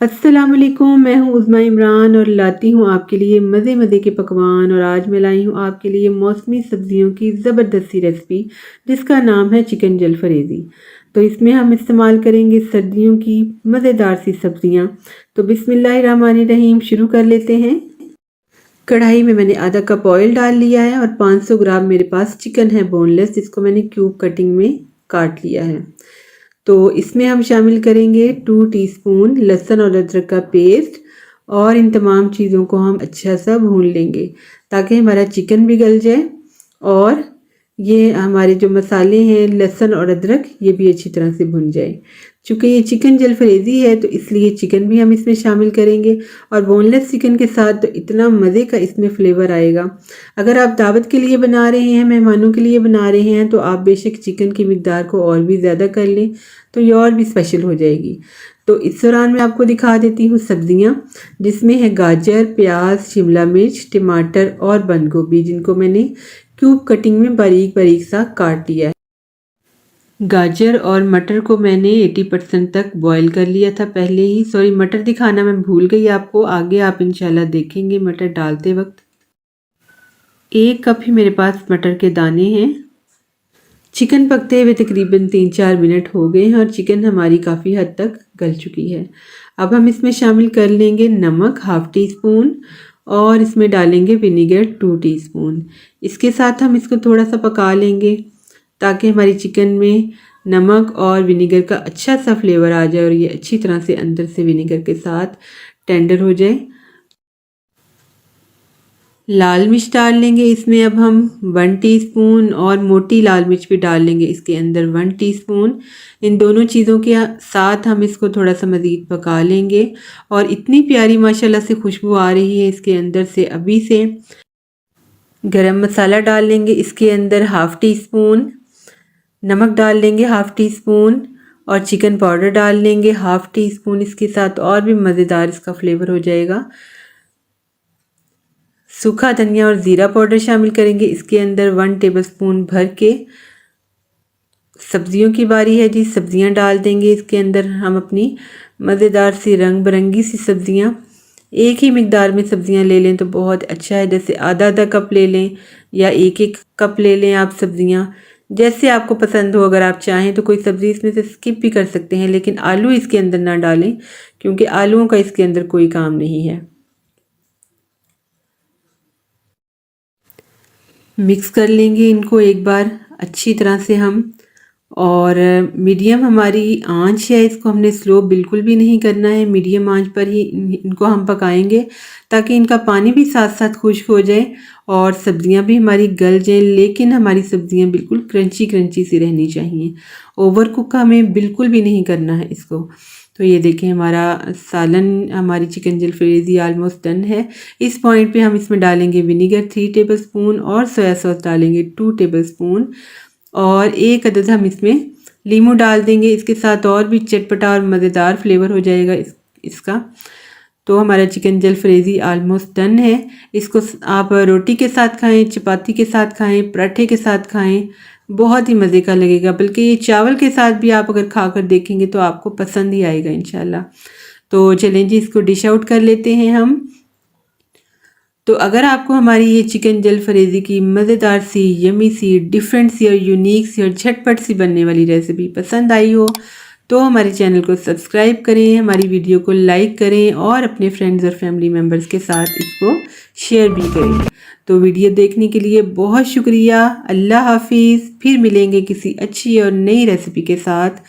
अस्सलाम वालेकुम, मैं हूँ उज़्मा इमरान और लाती हूँ आपके लिए मज़े मज़े के पकवान। और आज मैं लाई हूँ आपके लिए मौसमी सब्जियों की ज़बरदस्त सी रेसिपी जिसका नाम है चिकन जलफरेज़ी। तो इसमें हम इस्तेमाल करेंगे सर्दियों की मज़ेदार सी सब्जियाँ। तो बिस्मिल्लाहिर्रहमानिर्रहीम शुरू कर लेते हैं। कढ़ाई में मैंने आधा कप ऑयल डाल लिया है और 500 ग्राम मेरे पास चिकन है बोनलेस, जिसको मैंने क्यूब कटिंग में काट लिया है। तो इसमें हम शामिल करेंगे 2 टीस्पून लहसुन और अदरक का पेस्ट और इन तमाम चीज़ों को हम अच्छा सा भून लेंगे ताकि हमारा चिकन भी गल जाए और ये हमारे जो मसाले हैं लहसुन और अदरक ये भी अच्छी तरह से भुन जाए। चूँकि ये चिकन जलफरेज़ी है तो इसलिए चिकन भी हम इसमें शामिल करेंगे और बोनलेस चिकन के साथ तो इतना मज़े का इसमें फ्लेवर आएगा। अगर आप दावत के लिए बना रहे हैं, मेहमानों के लिए बना रहे हैं, तो आप बेशक चिकन की मिकदार को और भी ज़्यादा कर लें तो ये और भी स्पेशल हो जाएगी। तो इस दौरान मैं आपको दिखा देती हूँ सब्जियाँ, जिसमें है गाजर, प्याज, शिमला मिर्च, टमाटर और बंद गोभी, जिनको मैंने क्यूब कटिंग में बारीक बारीक सा काट लिया है। गाजर और मटर को मैंने 80% तक बॉईल कर लिया था पहले ही। सॉरी, मटर दिखाना मैं भूल गई आपको, आगे आप इंशाल्लाह देखेंगे मटर डालते वक्त। 1 कप ही मेरे पास मटर के दाने हैं। चिकन पकते हुए तकरीबन 3-4 मिनट हो गए हैं और चिकन हमारी काफ़ी हद तक गल चुकी है। अब हम इसमें शामिल कर लेंगे नमक ½ टीस्पून और इसमें डालेंगे विनेगर 2 टीस्पून। इसके साथ हम इसको थोड़ा सा पका लेंगे ताकि हमारी चिकन में नमक और विनेगर का अच्छा सा फ्लेवर आ जाए और ये अच्छी तरह से अंदर से विनेगर के साथ टेंडर हो जाए। लाल मिर्च डाल लेंगे इसमें अब हम 1 टीस्पून और मोटी लाल मिर्च भी डाल लेंगे इसके अंदर 1 टीस्पून। इन दोनों चीज़ों के साथ हम इसको थोड़ा सा मज़ीद पका लेंगे और इतनी प्यारी माशाल्लाह से खुशबू आ रही है इसके अंदर से अभी से। गरम मसाला डाल लेंगे इसके अंदर ½ टीस्पून, नमक डाल लेंगे ½ टीस्पून और चिकन पाउडर डाल लेंगे ½ टीस्पून इसके साथ, और भी मज़ेदार इसका फ्लेवर हो जाएगा। सूखा धनिया और ज़ीरा पाउडर शामिल करेंगे इसके अंदर 1 टेबलस्पून भर के। सब्जियों की बारी है जी, सब्जियां डाल देंगे इसके अंदर हम अपनी मज़ेदार सी रंग बिरंगी सी सब्जियां। एक ही मिकदार में सब्जियां ले लें तो बहुत अच्छा है, जैसे आधा कप ले लें या 1 कप ले लें आप सब्जियां, जैसे आपको पसंद हो। अगर आप चाहें तो कोई सब्ज़ी इसमें से स्किप भी कर सकते हैं, लेकिन आलू इसके अंदर ना डालें क्योंकि आलूओं का इसके अंदर कोई काम नहीं है। मिक्स कर लेंगे इनको एक बार अच्छी तरह से हम, और मीडियम हमारी आंच है, इसको हमने स्लो बिल्कुल भी नहीं करना है, मीडियम आंच पर ही इनको हम पकाएंगे ताकि इनका पानी भी साथ साथ खुश्क हो जाए और सब्जियां भी हमारी गल जाएं। लेकिन हमारी सब्जियां बिल्कुल क्रंची क्रंची सी रहनी चाहिए, ओवर कुक हमें बिल्कुल भी नहीं करना है इसको। तो ये देखें हमारा सालन, हमारी चिकन जलफरेज़ी ऑलमोस्ट डन है। इस पॉइंट पे हम इसमें डालेंगे विनेगर 3 टेबलस्पून और सोया सॉस डालेंगे 2 टेबलस्पून और 1 अदद हम इसमें लीमू डाल देंगे इसके साथ, और भी चटपटा और मज़ेदार फ्लेवर हो जाएगा इसका। तो हमारा चिकन जलफरेज़ी ऑलमोस्ट डन है। इसको आप रोटी के साथ खाएं, चपाती के साथ खाएं, पराठे के साथ खाएं, बहुत ही मज़े का लगेगा। बल्कि ये चावल के साथ भी आप अगर खा कर देखेंगे तो आपको पसंद ही आएगा इंशाल्लाह। तो चलें जी, इसको डिश आउट कर लेते हैं हम। तो अगर आपको हमारी ये चिकन जलफरेज़ी की मज़ेदार सी, यमी सी, डिफरेंट सी और यूनिक सी और झटपट सी बनने वाली रेसिपी पसंद आई हो तो हमारे चैनल को सब्सक्राइब करें, हमारी वीडियो को लाइक करें और अपने फ्रेंड्स और फैमिली मेम्बर्स के साथ इसको शेयर भी करें। तो वीडियो देखने के लिए बहुत शुक्रिया। अल्लाह हाफिज़। फिर मिलेंगे किसी अच्छी और नई रेसिपी के साथ।